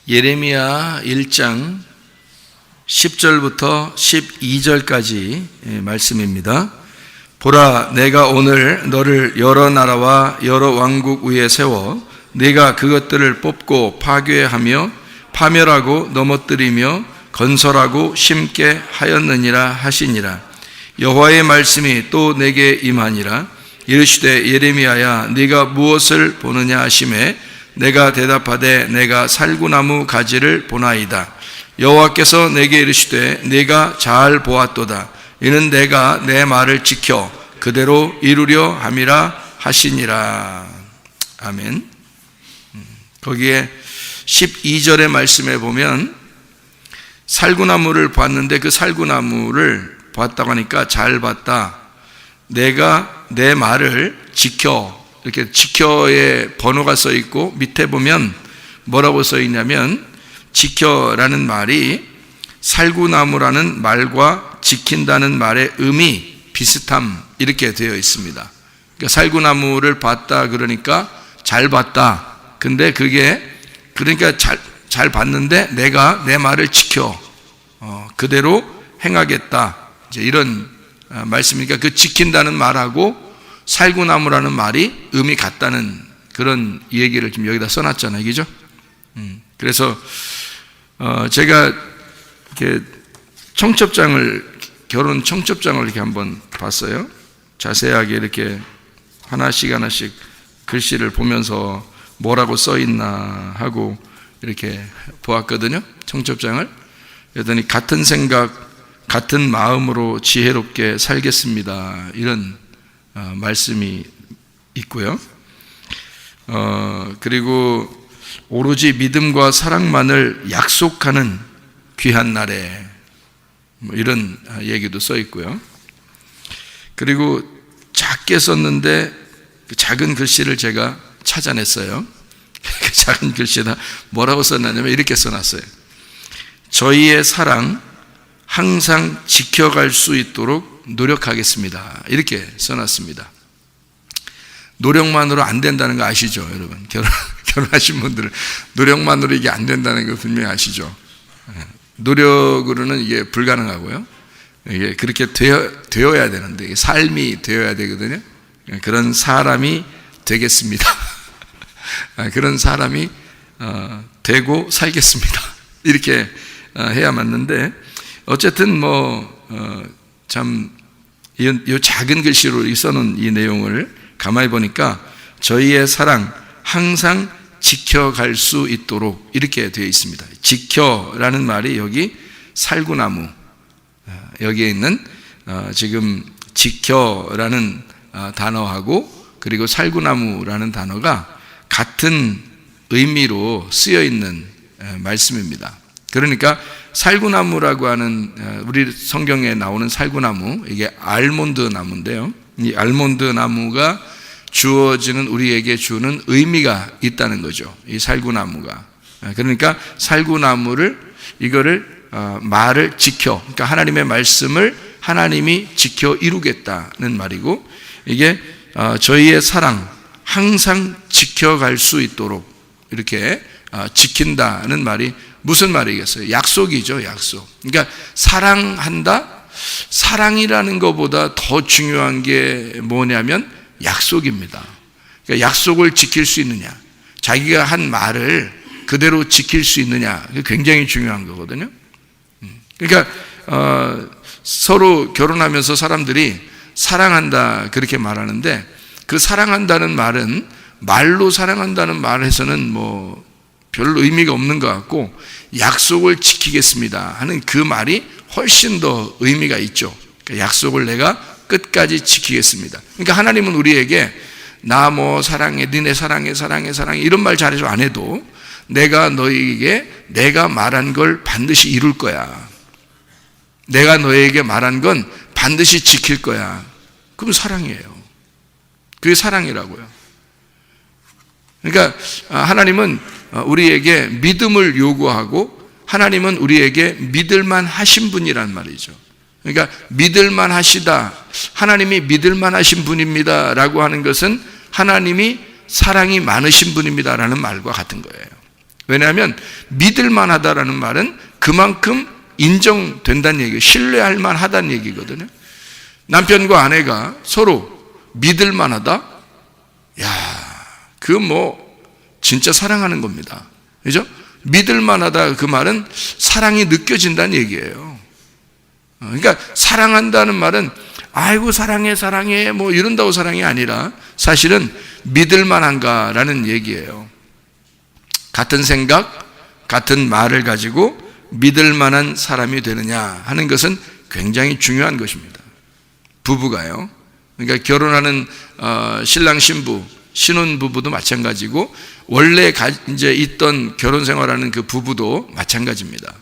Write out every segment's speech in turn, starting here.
예레미야 1장 10절부터 12절까지 말씀입니다. 보라, 내가 오늘 너를 여러 나라와 여러 왕국 위에 세워 네가 그것들을 뽑고 파괴하며 파멸하고 넘어뜨리며 건설하고 심게 하였느니라 하시니라. 여호와의 말씀이 또 내게 임하니라. 이르시되 예레미야야, 네가 무엇을 보느냐 하시매 내가 대답하되 내가 살구나무 가지를 보나이다. 여호와께서 내게 이르시되 네가 잘 보았도다. 이는 내가 내 말을 지켜 그대로 이루려 함이라 하시니라. 아멘. 거기에 12절의 말씀에 보면 살구나무를 봤는데 그 살구나무를 봤다고 하니까 잘 봤다. 내가 내 말을 지켜, 이렇게 지켜의 번호가 써 있고 밑에 보면 뭐라고 써 있냐면 지켜라는 말이 살구나무라는 말과 지킨다는 말의 의미 비슷함 이렇게 되어 있습니다. 그러니까 살구나무를 봤다 그러니까 잘 봤다. 근데 그게 그러니까 잘 봤는데 내가 내 말을 지켜 그대로 행하겠다. 이제 이런 말씀이니까 그 지킨다는 말하고 살구나무라는 말이 의미 같다는 그런 얘기를 지금 여기다 써놨잖아요, 그죠? 그래서 제가 이렇게 결혼 청첩장을 이렇게 한번 봤어요. 자세하게 이렇게 하나씩 글씨를 보면서 뭐라고 써 있나 하고 이렇게 보았거든요, 청첩장을. 그랬더니 같은 생각, 같은 마음으로 지혜롭게 살겠습니다. 이런 말씀이 있고요. 그리고 오로지 믿음과 사랑만을 약속하는 귀한 날에 이런 얘기도 써 있고요. 그리고 작게 썼는데 그 작은 글씨를 제가 찾아냈어요. 그 작은 글씨에다 뭐라고 써놨냐면 이렇게 써놨어요. 저희의 사랑 항상 지켜갈 수 있도록 노력하겠습니다. 이렇게 써놨습니다. 노력만으로 안 된다는 거 아시죠, 여러분? 결혼하신 분들은 노력만으로 이게 안 된다는 거 분명히 아시죠? 노력으로는 이게 불가능하고요. 이게 그렇게 되어야 되는데, 이게 삶이 되어야 되거든요. 그런 사람이 되겠습니다. 그런 사람이 되고 살겠습니다. 이렇게 해야 맞는데, 어쨌든 참 이 작은 글씨로 써놓은 이 내용을 가만히 보니까 저희의 사랑 항상 지켜갈 수 있도록 이렇게 되어 있습니다. 지켜라는 말이 여기 살구나무, 여기에 있는 지금 지켜라는 단어하고 그리고 살구나무라는 단어가 같은 의미로 쓰여 있는 말씀입니다. 그러니까 살구나무라고 하는 우리 성경에 나오는 살구나무, 이게 알몬드 나무인데요. 이 알몬드 나무가 주어지는 우리에게 주는 의미가 있다는 거죠. 이 살구나무가. 그러니까 살구나무를 이거를 말을 지켜, 그러니까 하나님의 말씀을 하나님이 지켜 이루겠다는 말이고, 이게 저희의 사랑 항상 지켜갈 수 있도록 이렇게 지킨다는 말이 무슨 말이겠어요? 약속이죠, 약속. 그러니까 사랑한다? 사랑이라는 것보다 더 중요한 게 뭐냐면 약속입니다. 그러니까 약속을 지킬 수 있느냐, 자기가 한 말을 그대로 지킬 수 있느냐, 굉장히 중요한 거거든요. 그러니까 서로 결혼하면서 사람들이 사랑한다 그렇게 말하는데, 그 사랑한다는 말은 말로 사랑한다는 말에서는 별로 의미가 없는 것 같고, 약속을 지키겠습니다 하는 그 말이 훨씬 더 의미가 있죠. 그러니까 약속을 내가 끝까지 지키겠습니다. 그러니까 하나님은 우리에게 나 사랑해, 니네 사랑해 이런 말 잘해서 안 해도 내가 너희에게 내가 말한 걸 반드시 이룰 거야. 내가 너희에게 말한 건 반드시 지킬 거야. 그럼 사랑이에요. 그게 사랑이라고요. 그러니까 하나님은 우리에게 믿음을 요구하고 하나님은 우리에게 믿을만 하신 분이란 말이죠. 그러니까 믿을만 하시다, 하나님이 믿을만 하신 분입니다 라고 하는 것은 하나님이 사랑이 많으신 분입니다 라는 말과 같은 거예요. 왜냐하면 믿을 만하다라는 말은 그만큼 인정된다는 얘기예요. 신뢰할 만하다는 얘기거든요. 남편과 아내가 서로 믿을 만하다? 야, 그건 진짜 사랑하는 겁니다. 그죠? 믿을 만하다 그 말은 사랑이 느껴진다는 얘기예요. 그러니까 사랑한다는 말은 아이고 사랑해 이런다고 사랑이 아니라 사실은 믿을 만한가라는 얘기예요. 같은 생각, 같은 말을 가지고 믿을 만한 사람이 되느냐 하는 것은 굉장히 중요한 것입니다. 부부가요. 그러니까 결혼하는 신랑 신부, 신혼 부부도 마찬가지고 원래 이제 있던 결혼 생활하는 그 부부도 마찬가지입니다.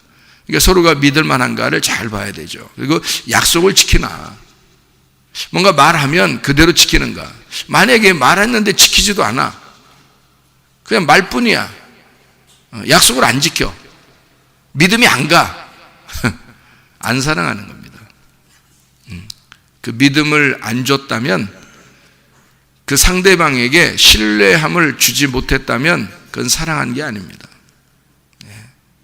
그러니까 서로가 믿을 만한가를 잘 봐야 되죠. 그리고 약속을 지키나. 뭔가 말하면 그대로 지키는가. 만약에 말했는데 지키지도 않아. 그냥 말뿐이야. 약속을 안 지켜. 믿음이 안 가. 안 사랑하는 겁니다. 그 믿음을 안 줬다면, 그 상대방에게 신뢰함을 주지 못했다면 그건 사랑한 게 아닙니다.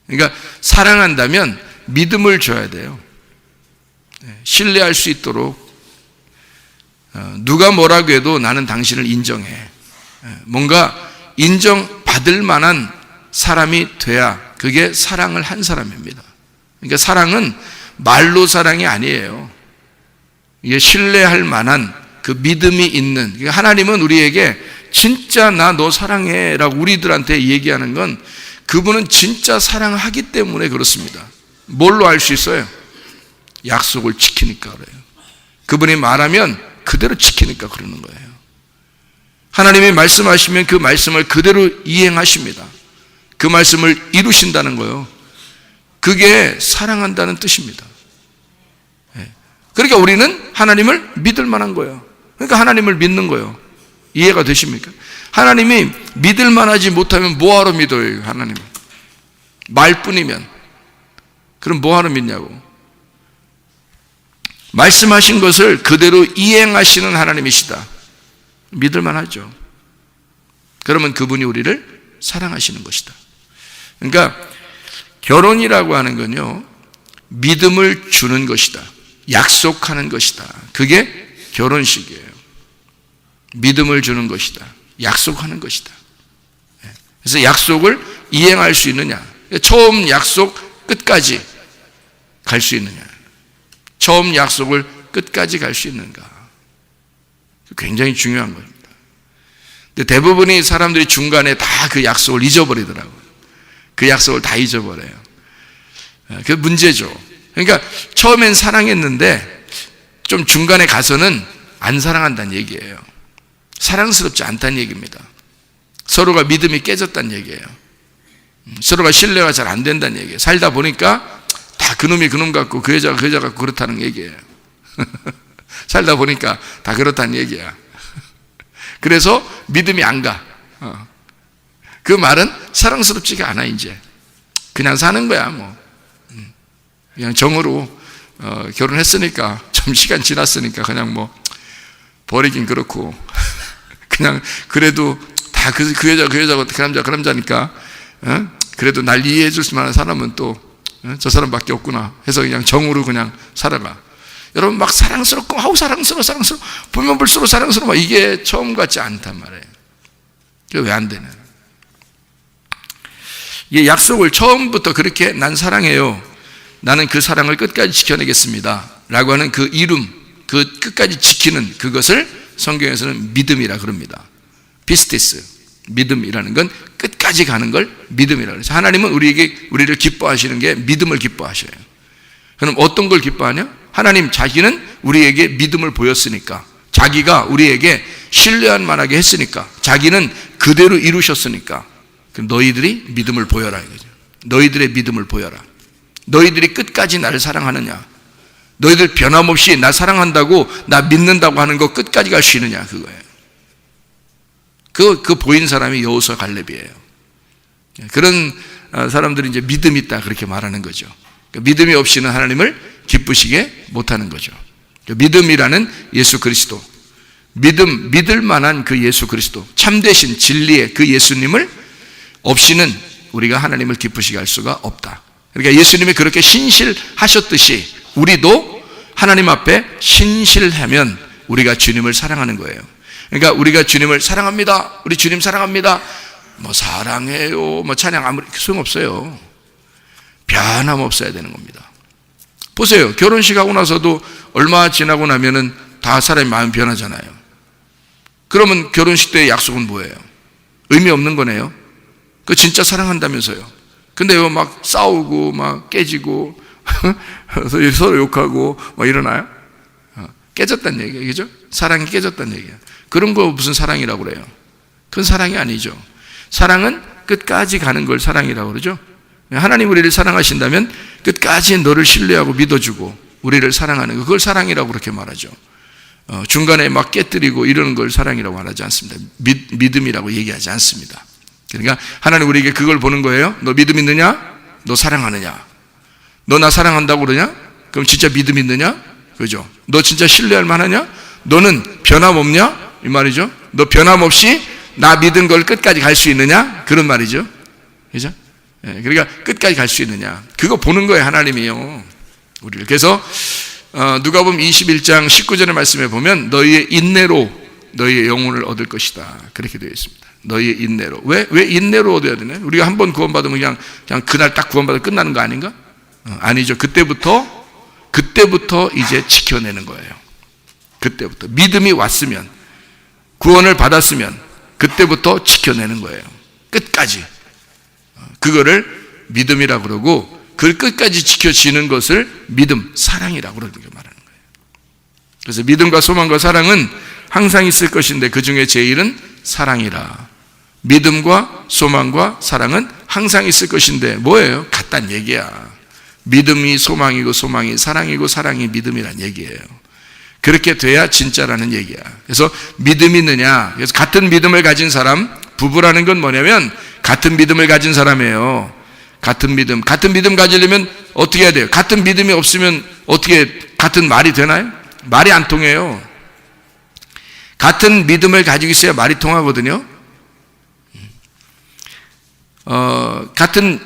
그러니까 사랑한다면 믿음을 줘야 돼요. 신뢰할 수 있도록. 누가 뭐라고 해도 나는 당신을 인정해. 뭔가 인정받을 만한 사람이 돼야 그게 사랑을 한 사람입니다. 그러니까 사랑은 말로 사랑이 아니에요. 이게 신뢰할 만한 그 믿음이 있는. 그러니까 하나님은 우리에게 진짜 나 너 사랑해 라고 우리들한테 얘기하는 건 그분은 진짜 사랑하기 때문에 그렇습니다. 뭘로 알 수 있어요? 약속을 지키니까 그래요. 그분이 말하면 그대로 지키니까 그러는 거예요. 하나님이 말씀하시면 그 말씀을 그대로 이행하십니다. 그 말씀을 이루신다는 거예요. 그게 사랑한다는 뜻입니다. 그러니까 우리는 하나님을 믿을 만한 거예요. 그러니까 하나님을 믿는 거예요. 이해가 되십니까? 하나님이 믿을 만하지 못하면 뭐하러 믿어요? 하나님 말뿐이면. 그럼 뭐하러 믿냐고. 말씀하신 것을 그대로 이행하시는 하나님이시다. 믿을 만하죠. 그러면 그분이 우리를 사랑하시는 것이다. 그러니까 결혼이라고 하는 건요, 믿음을 주는 것이다. 약속하는 것이다. 그게 결혼식이에요. 믿음을 주는 것이다. 약속하는 것이다. 그래서 약속을 이행할 수 있느냐. 처음 약속 끝까지 갈 수 있느냐. 처음 약속을 끝까지 갈 수 있는가. 굉장히 중요한 겁니다. 근데 대부분의 사람들이 중간에 다 그 약속을 잊어버리더라고요. 그 약속을 다 잊어버려요. 그게 문제죠. 그러니까 처음엔 사랑했는데 좀 중간에 가서는 안 사랑한다는 얘기예요. 사랑스럽지 않다는 얘기입니다. 서로가 믿음이 깨졌다는 얘기예요. 서로가 신뢰가 잘 안 된다는 얘기예요. 살다 보니까 다 그놈이 그놈 같고 그 여자가 그 여자 같고 그렇다는 얘기예요. 살다 보니까 다 그렇다는 얘기야. 그래서 믿음이 안 가. 그 말은 사랑스럽지가 않아. 이제 그냥 사는 거야. 그냥 정으로 결혼했으니까 좀 시간 지났으니까 그냥 버리긴 그렇고 그냥 그래도 다 그 여자 그 여자고 그 남자 그 남자니까 그래도 날 이해해 줄 만한 사람은 또 저 사람밖에 없구나 해서 그냥 정으로 그냥 살아가. 여러분 막 사랑스럽고 아우 사랑스러워 보면 볼수록 사랑스러워. 이게 처음 같지 않단 말이에요. 그게 왜 안 되냐. 이 약속을 처음부터 그렇게 난 사랑해요. 나는 그 사랑을 끝까지 지켜내겠습니다. 라고 하는 그 이름, 그 끝까지 지키는 그것을 성경에서는 믿음이라 그럽니다. 피스티스. 믿음이라는 건 끝까지 가는 걸 믿음이라 그래서 하나님은 우리를 기뻐하시는 게 믿음을 기뻐하셔요. 그럼 어떤 걸 기뻐하냐? 하나님 자기는 우리에게 믿음을 보였으니까, 자기가 우리에게 신뢰할 만하게 했으니까, 자기는 그대로 이루셨으니까, 그럼 너희들이 믿음을 보여라 이거죠. 너희들의 믿음을 보여라. 너희들이 끝까지 나를 사랑하느냐? 너희들 변함없이 나 사랑한다고, 나 믿는다고 하는 거 끝까지 갈 수 있느냐? 그거예요. 그 보인 사람이 여호수아 갈렙이에요. 그런 사람들이 이제 믿음이 있다 그렇게 말하는 거죠. 믿음이 없이는 하나님을 기쁘시게 못하는 거죠. 믿음이라는 예수 그리스도, 믿을 만한 그 예수 그리스도, 참되신 진리의 그 예수님을 없이는 우리가 하나님을 기쁘시게 할 수가 없다. 그러니까 예수님이 그렇게 신실하셨듯이 우리도 하나님 앞에 신실하면 우리가 주님을 사랑하는 거예요. 그러니까 우리가 주님을 사랑합니다, 우리 주님 사랑합니다, 뭐 사랑해요, 뭐 찬양 아무리 소용없어요. 변함없어야 되는 겁니다. 보세요. 결혼식 하고 나서도 얼마 지나고 나면은 다 사람이 마음 변하잖아요. 그러면 결혼식 때의 약속은 뭐예요? 의미 없는 거네요. 그 진짜 사랑한다면서요. 근데 왜 막 싸우고 막 깨지고 서로 욕하고 뭐 이러나요? 깨졌단 얘기예요. 그죠? 사랑이 깨졌단 얘기예요. 그런 거 무슨 사랑이라고 그래요? 그건 사랑이 아니죠. 사랑은 끝까지 가는 걸 사랑이라고 그러죠. 하나님 우리를 사랑하신다면 끝까지 너를 신뢰하고 믿어주고 우리를 사랑하는 거, 그걸 사랑이라고 그렇게 말하죠. 중간에 막 깨뜨리고 이러는 걸 사랑이라고 말하지 않습니다. 믿음이라고 얘기하지 않습니다. 그러니까 하나님 우리에게 그걸 보는 거예요. 너 믿음 있느냐? 너 사랑하느냐? 너 나 사랑한다고 그러냐? 그럼 진짜 믿음 있느냐? 그죠? 너 진짜 신뢰할 만하냐? 너는 변함없냐? 이 말이죠. 너 변함없이 나 믿은 걸 끝까지 갈 수 있느냐? 그런 말이죠. 그죠? 그러니까 끝까지 갈 수 있느냐? 그거 보는 거예요, 하나님이요. 우리를. 그래서 누가복음 21장 19절의 말씀에 보면 너희의 인내로 너희의 영혼을 얻을 것이다. 그렇게 되어 있습니다. 너희의 인내로. 왜 인내로 얻어야 되나요? 우리가 한 번 구원받으면 그냥 그날 딱 구원받으면 끝나는 거 아닌가? 아니죠. 그때부터 이제 지켜내는 거예요. 그때부터. 믿음이 왔으면, 구원을 받았으면 그때부터 지켜내는 거예요. 끝까지. 그거를 믿음이라고 그러고, 그걸 끝까지 지켜지는 것을 믿음, 사랑이라고 그러는 게 말하는 거예요. 그래서 믿음과 소망과 사랑은 항상 있을 것인데 그 중에 제일은 사랑이라. 믿음과 소망과 사랑은 항상 있을 것인데 뭐예요? 같단 얘기야. 믿음이 소망이고 소망이 사랑이고 사랑이 믿음이란 얘기예요. 그렇게 돼야 진짜라는 얘기야. 그래서 믿음이 있느냐? 그래서 같은 믿음을 가진 사람, 부부라는 건 뭐냐면 같은 믿음을 가진 사람이에요. 같은 믿음 가지려면 어떻게 해야 돼요? 같은 믿음이 없으면 어떻게 같은 말이 되나요? 말이 안 통해요. 같은 믿음을 가지고 있어야 말이 통하거든요. 같은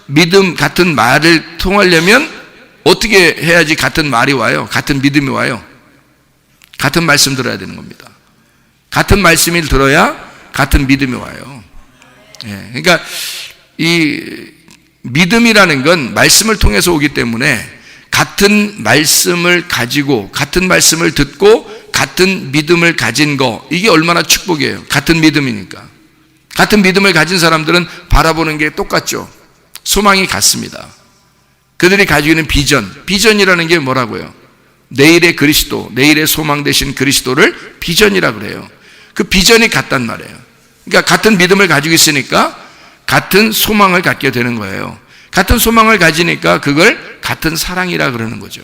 믿음, 같은 말을 통하려면 어떻게 해야지 같은 말이 와요? 같은 믿음이 와요? 같은 말씀 들어야 되는 겁니다. 같은 말씀을 들어야 같은 믿음이 와요. 그러니까 이 믿음이라는 건 말씀을 통해서 오기 때문에 같은 말씀을 가지고 같은 말씀을 듣고 같은 믿음을 가진 거, 이게 얼마나 축복이에요. 같은 믿음이니까. 같은 믿음을 가진 사람들은 바라보는 게 똑같죠. 소망이 같습니다. 그들이 가지고 있는 비전이라는 게 뭐라고요? 내일의 그리스도, 내일의 소망 되신 그리스도를 비전이라고 그래요. 그 비전이 같단 말이에요. 그러니까 같은 믿음을 가지고 있으니까 같은 소망을 갖게 되는 거예요. 같은 소망을 가지니까 그걸 같은 사랑이라 그러는 거죠.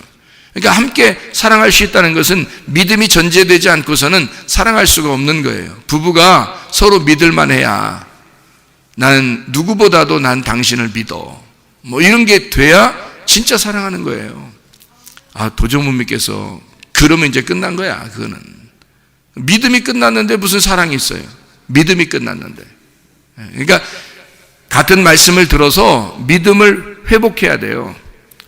그러니까 함께 사랑할 수 있다는 것은 믿음이 전제되지 않고서는 사랑할 수가 없는 거예요. 부부가 서로 믿을만 해야, 나는 누구보다도 난 당신을 믿어, 뭐 이런 게 돼야 진짜 사랑하는 거예요. 도저히 못 믿겠어. 그러면 이제 끝난 거야. 그거는 믿음이 끝났는데 무슨 사랑이 있어요? 믿음이 끝났는데. 그러니까 같은 말씀을 들어서 믿음을 회복해야 돼요.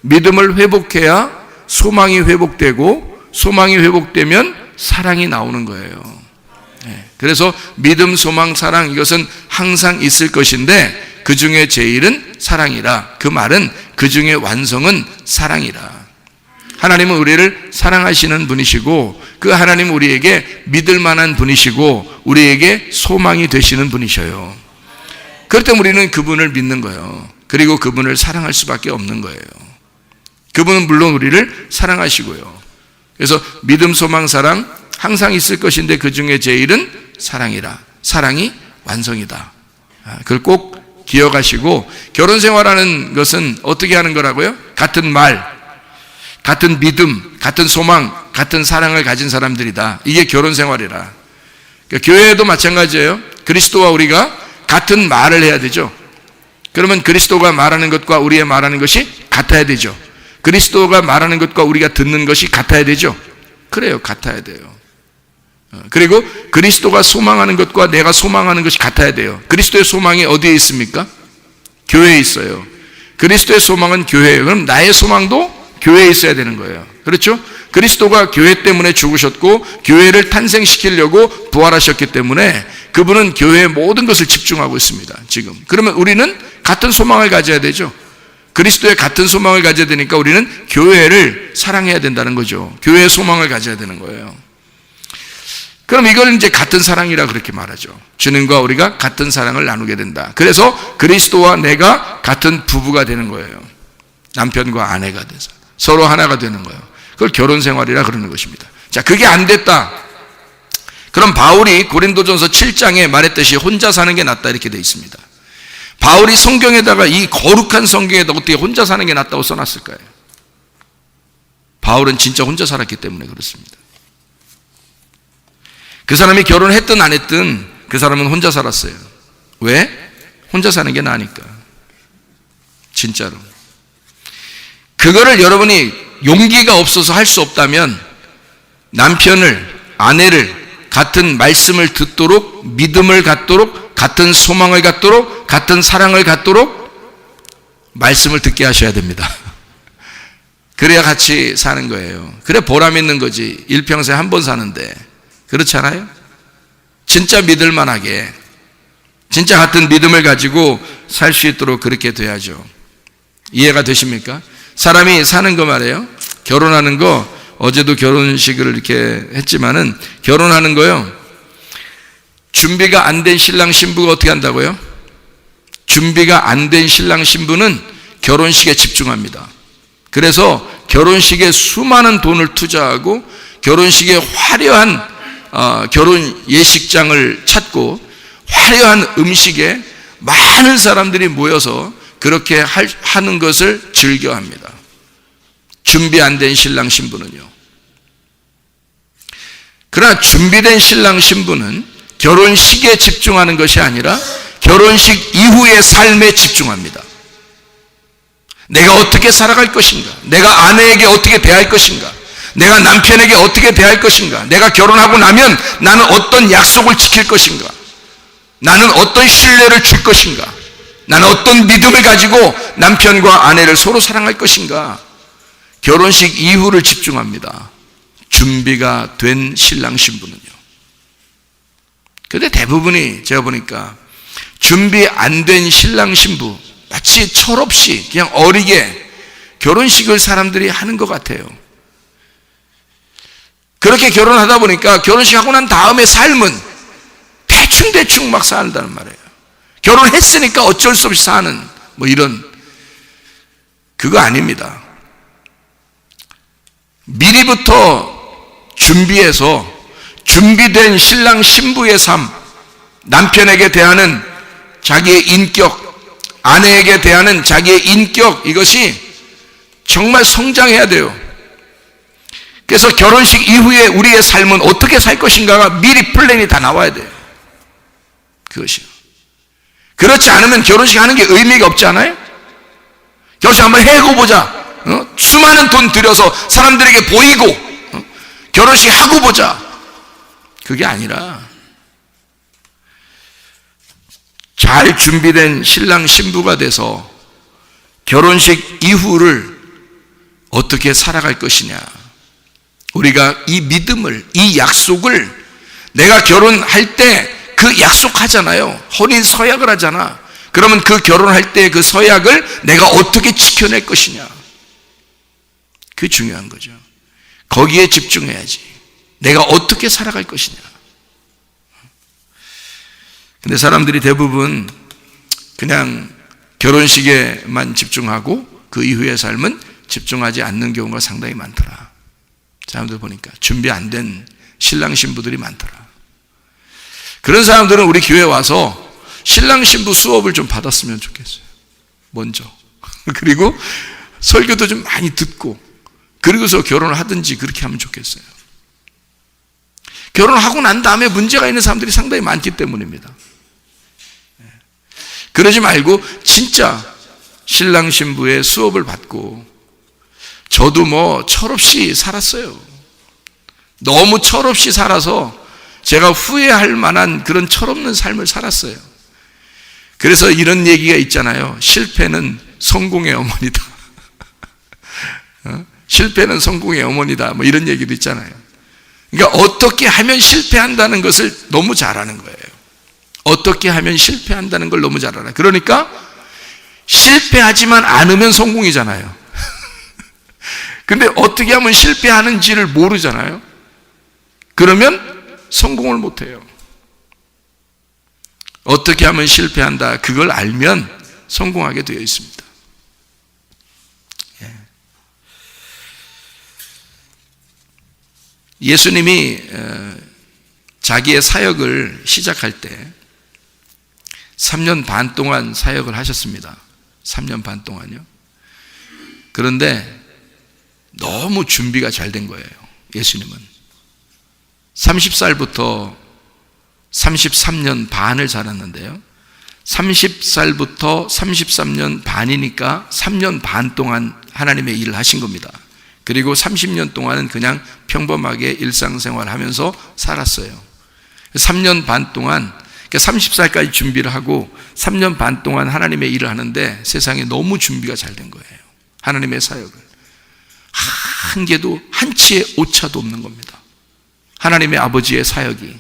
믿음을 회복해야 소망이 회복되고, 소망이 회복되면 사랑이 나오는 거예요. 그래서 믿음, 소망, 사랑, 이것은 항상 있을 것인데 그 중에 제일은 사랑이라. 그 말은 그 중에 완성은 사랑이라. 하나님은 우리를 사랑하시는 분이시고, 그 하나님은 우리에게 믿을 만한 분이시고 우리에게 소망이 되시는 분이셔요. 그럴 때 우리는 그분을 믿는 거예요. 그리고 그분을 사랑할 수밖에 없는 거예요. 그분은 물론 우리를 사랑하시고요. 그래서 믿음, 소망, 사랑 항상 있을 것인데 그 중에 제일은 사랑이라. 사랑이 완성이다. 그걸 꼭 기억하시고, 결혼 생활하는 것은 어떻게 하는 거라고요? 같은 말, 같은 믿음, 같은 소망, 같은 사랑을 가진 사람들이다. 이게 결혼 생활이라. 그러니까 교회에도 마찬가지예요. 그리스도와 우리가 같은 말을 해야 되죠. 그러면 그리스도가 말하는 것과 우리의 말하는 것이 같아야 되죠. 그리스도가 말하는 것과 우리가 듣는 것이 같아야 되죠. 그래요. 같아야 돼요. 그리고 그리스도가 소망하는 것과 내가 소망하는 것이 같아야 돼요. 그리스도의 소망이 어디에 있습니까? 교회에 있어요. 그리스도의 소망은 교회예요. 그럼 나의 소망도 교회에 있어야 되는 거예요. 그렇죠? 그리스도가 교회 때문에 죽으셨고 교회를 탄생시키려고 부활하셨기 때문에 그분은 교회의 모든 것을 집중하고 있습니다. 지금. 그러면 우리는 같은 소망을 가져야 되죠. 그리스도의 같은 소망을 가져야 되니까 우리는 교회를 사랑해야 된다는 거죠. 교회의 소망을 가져야 되는 거예요. 그럼 이걸 이제 같은 사랑이라 그렇게 말하죠. 주님과 우리가 같은 사랑을 나누게 된다. 그래서 그리스도와 내가 같은 부부가 되는 거예요. 남편과 아내가 돼서 서로 하나가 되는 거예요. 그걸 결혼 생활이라 그러는 것입니다. 자, 그게 안 됐다. 그럼 바울이 고린도전서 7장에 말했듯이 혼자 사는 게 낫다 이렇게 돼 있습니다. 바울이 성경에다가 이 거룩한 성경에다가 어떻게 혼자 사는 게 낫다고 써놨을까요? 바울은 진짜 혼자 살았기 때문에 그렇습니다. 그 사람이 결혼했든 안 했든 그 사람은 혼자 살았어요. 왜? 혼자 사는 게 나으니까. 진짜로. 그거를 여러분이 용기가 없어서 할 수 없다면 남편을, 아내를 같은 말씀을 듣도록, 믿음을 갖도록, 같은 소망을 갖도록, 같은 사랑을 갖도록 말씀을 듣게 하셔야 됩니다. 그래야 같이 사는 거예요. 그래 보람 있는 거지. 일평생 한 번 사는데. 그렇잖아요? 진짜 믿을 만하게, 진짜 같은 믿음을 가지고 살 수 있도록 그렇게 돼야죠. 이해가 되십니까? 사람이 사는 거 말이에요. 결혼하는 거, 어제도 결혼식을 이렇게 했지만은 결혼하는 거요. 준비가 안 된 신랑 신부가 어떻게 한다고요? 준비가 안 된 신랑 신부는 결혼식에 집중합니다. 그래서 결혼식에 수많은 돈을 투자하고 결혼식에 화려한 결혼 예식장을 찾고 화려한 음식에 많은 사람들이 모여서 그렇게 하는 것을 즐겨합니다. 준비 안 된 신랑 신부는요. 그러나 준비된 신랑 신부는 결혼식에 집중하는 것이 아니라 결혼식 이후의 삶에 집중합니다. 내가 어떻게 살아갈 것인가? 내가 아내에게 어떻게 대할 것인가? 내가 남편에게 어떻게 대할 것인가? 내가 결혼하고 나면 나는 어떤 약속을 지킬 것인가? 나는 어떤 신뢰를 줄 것인가? 나는 어떤 믿음을 가지고 남편과 아내를 서로 사랑할 것인가? 결혼식 이후를 집중합니다. 준비가 된 신랑 신부는요. 근데 대부분이 제가 보니까 준비 안 된 신랑 신부, 마치 철없이 그냥 어리게 결혼식을 사람들이 하는 것 같아요. 그렇게 결혼하다 보니까 결혼식 하고 난 다음에 삶은 대충 막 산다는 말이에요. 결혼했으니까 어쩔 수 없이 사는 뭐 이런, 그거 아닙니다. 미리부터 준비해서 준비된 신랑 신부의 삶, 남편에게 대하는 자기의 인격, 아내에게 대하는 자기의 인격, 이것이 정말 성장해야 돼요. 그래서 결혼식 이후에 우리의 삶은 어떻게 살 것인가가 미리 플랜이 다 나와야 돼요. 그것이요. 그렇지 않으면 결혼식 하는 게 의미가 없지 않아요? 결혼식 한번 해고 보자. 수많은 돈 들여서 사람들에게 보이고 결혼식 하고 보자. 그게 아니라 잘 준비된 신랑 신부가 돼서 결혼식 이후를 어떻게 살아갈 것이냐. 우리가 이 믿음을, 이 약속을, 내가 결혼할 때 그 약속하잖아요. 혼인 서약을 하잖아. 그러면 그 결혼할 때 그 서약을 내가 어떻게 지켜낼 것이냐. 그게 중요한 거죠. 거기에 집중해야지. 내가 어떻게 살아갈 것이냐. 근데 사람들이 대부분 그냥 결혼식에만 집중하고 그 이후의 삶은 집중하지 않는 경우가 상당히 많더라. 사람들 보니까 준비 안 된 신랑 신부들이 많더라. 그런 사람들은 우리 교회에 와서 신랑 신부 수업을 좀 받았으면 좋겠어요. 먼저. 그리고 설교도 좀 많이 듣고 그리고서 결혼을 하든지 그렇게 하면 좋겠어요. 결혼하고 난 다음에 문제가 있는 사람들이 상당히 많기 때문입니다. 그러지 말고 진짜 신랑 신부의 수업을 받고, 저도 뭐 철없이 살았어요. 너무 철없이 살아서 제가 후회할 만한 그런 철없는 삶을 살았어요. 그래서 이런 얘기가 있잖아요. 실패는 성공의 어머니다. 실패는 성공의 어머니다. 뭐 이런 얘기도 있잖아요. 그러니까 어떻게 하면 실패한다는 것을 너무 잘 아는 거예요. 어떻게 하면 실패한다는 걸 너무 잘 알아요. 그러니까 실패하지만 않으면 성공이잖아요. 근데 어떻게 하면 실패하는지를 모르잖아요. 그러면 성공을 못해요. 어떻게 하면 실패한다, 그걸 알면 성공하게 되어 있습니다. 예수님이 자기의 사역을 시작할 때 3년 반 동안 사역을 하셨습니다. 3년 반 동안요. 그런데 너무 준비가 잘 된 거예요. 예수님은 30살부터 33년 반을 살았는데요, 30살부터 33년 반이니까 3년 반 동안 하나님의 일을 하신 겁니다. 그리고 30년 동안은 그냥 평범하게 일상생활 하면서 살았어요. 3년 반 동안, 그러니까 30살까지 준비를 하고 3년 반 동안 하나님의 일을 하는데 세상에 너무 준비가 잘 된 거예요. 하나님의 사역을 한 개도, 한치의 오차도 없는 겁니다. 하나님의 아버지의 사역이,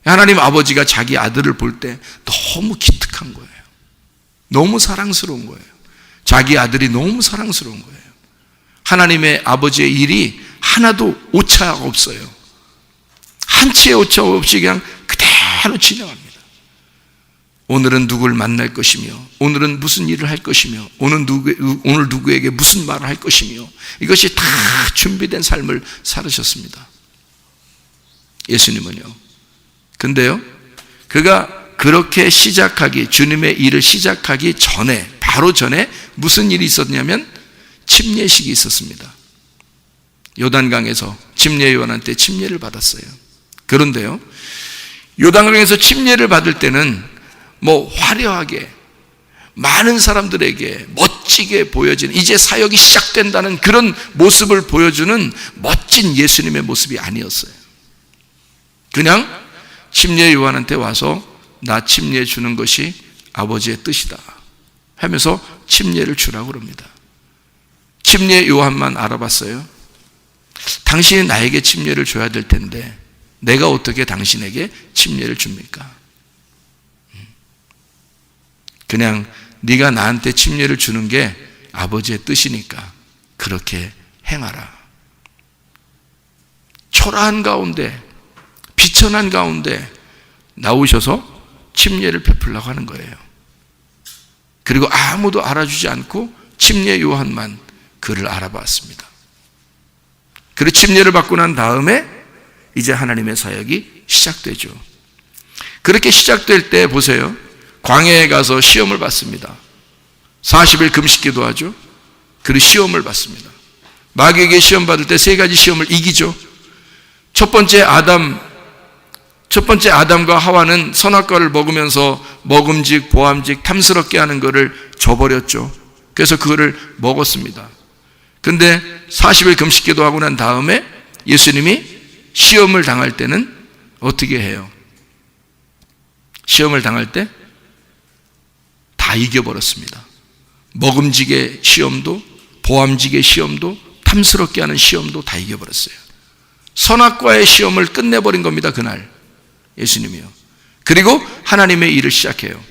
하나님 아버지가 자기 아들을 볼 때 너무 기특한 거예요. 너무 사랑스러운 거예요. 자기 아들이 너무 사랑스러운 거예요. 하나님의 아버지의 일이 하나도 오차가 없어요. 한치의 오차가 없이 그냥 그대로 진행합니다. 오늘은 누구를 만날 것이며, 오늘은 무슨 일을 할 것이며, 오늘 누구에게 무슨 말을 할 것이며, 이것이 다 준비된 삶을 살으셨습니다. 예수님은요. 근데요, 그가 그렇게 시작하기, 주님의 일을 시작하기 전에, 바로 전에 무슨 일이 있었냐면 침례식이 있었습니다. 요단강에서 침례 요한한테 침례를 받았어요. 그런데요, 요단강에서 침례를 받을 때는 뭐 화려하게 많은 사람들에게 멋지게 보여지는, 이제 사역이 시작된다는 그런 모습을 보여주는 멋진 예수님의 모습이 아니었어요. 그냥 침례 요한한테 와서 나 침례 주는 것이 아버지의 뜻이다 하면서 침례를 주라고 그럽니다. 침례 요한만 알아봤어요. 당신이 나에게 침례를 줘야 될 텐데 내가 어떻게 당신에게 침례를 줍니까? 그냥 네가 나한테 침례를 주는 게 아버지의 뜻이니까 그렇게 행하라. 초라한 가운데, 비천한 가운데 나오셔서 침례를 베풀려고 하는 거예요. 그리고 아무도 알아주지 않고 침례 요한만 그를 알아봤습니다. 그리고 침례를 받고 난 다음에 이제 하나님의 사역이 시작되죠. 그렇게 시작될 때 보세요. 광야에 가서 시험을 받습니다. 40일 금식 기도하죠. 그리고 시험을 받습니다. 마귀에게 시험 받을 때 3가지 시험을 이기죠. 첫 번째 아담과 하와는 선악과를 먹으면서 먹음직, 보암직, 탐스럽게 하는 것을 저버렸죠. 그래서 그거를 먹었습니다. 근데 40일 금식 기도하고 난 다음에 예수님이 시험을 당할 때는 어떻게 해요? 시험을 당할 때 다 이겨버렸습니다. 먹음직의 시험도, 보암직의 시험도, 탐스럽게 하는 시험도 다 이겨버렸어요. 선악과의 시험을 끝내버린 겁니다. 그날 예수님이요. 그리고 하나님의 일을 시작해요.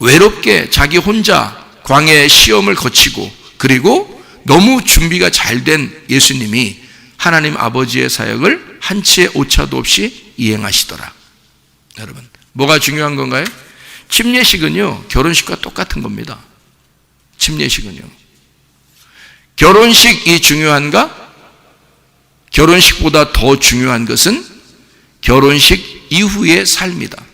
외롭게 자기 혼자 광야의 시험을 거치고, 그리고 너무 준비가 잘 된 예수님이 하나님 아버지의 사역을 한치의 오차도 없이 이행하시더라. 여러분, 뭐가 중요한 건가요? 침례식은요, 결혼식과 똑같은 겁니다. 침례식은요. 결혼식이 중요한가? 결혼식보다 더 중요한 것은 결혼식 이후의 삶이다.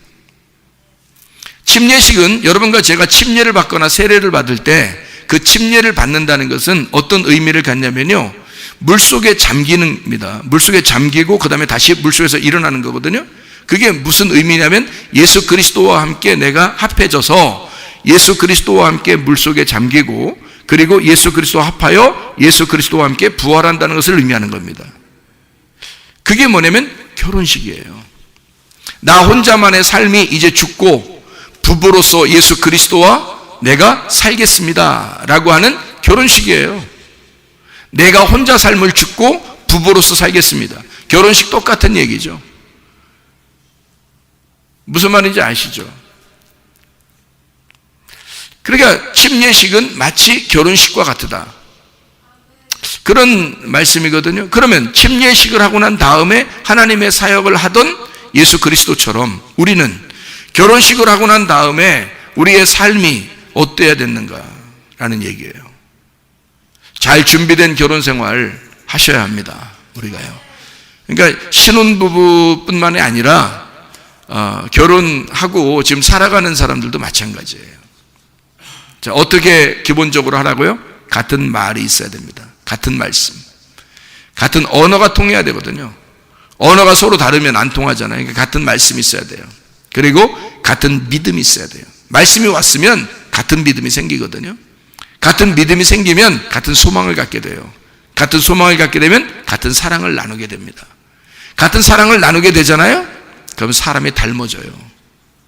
침례식은 여러분과 제가 침례를 받거나 세례를 받을 때 그 침례를 받는다는 것은 어떤 의미를 갖냐면요, 물속에 잠기는 겁니다. 물속에 잠기고 그 다음에 다시 물속에서 일어나는 거거든요. 그게 무슨 의미냐면 예수 그리스도와 함께 내가 합해져서 예수 그리스도와 함께 물속에 잠기고, 그리고 예수 그리스도와 합하여 예수 그리스도와 함께 부활한다는 것을 의미하는 겁니다. 그게 뭐냐면 결혼식이에요. 나 혼자만의 삶이 이제 죽고 부부로서 예수 그리스도와 내가 살겠습니다 라고 하는 결혼식이에요. 내가 혼자 삶을 죽고 부부로서 살겠습니다. 결혼식 똑같은 얘기죠. 무슨 말인지 아시죠? 그러니까 침례식은 마치 결혼식과 같다, 그런 말씀이거든요. 그러면 침례식을 하고 난 다음에 하나님의 사역을 하던 예수 그리스도처럼 우리는 결혼식을 하고 난 다음에 우리의 삶이 어때야 됐는가라는 얘기예요. 잘 준비된 결혼 생활 하셔야 합니다, 우리가요. 그러니까 신혼부부뿐만이 아니라 결혼하고 지금 살아가는 사람들도 마찬가지예요. 자, 어떻게 기본적으로 하라고요? 같은 말이 있어야 됩니다. 같은 말씀, 같은 언어가 통해야 되거든요. 언어가 서로 다르면 안 통하잖아요. 그러니까 같은 말씀이 있어야 돼요. 그리고 같은 믿음이 있어야 돼요. 말씀이 왔으면 같은 믿음이 생기거든요. 같은 믿음이 생기면 같은 소망을 갖게 돼요. 같은 소망을 갖게 되면 같은 사랑을 나누게 됩니다. 같은 사랑을 나누게 되잖아요. 그럼 사람이 닮아져요.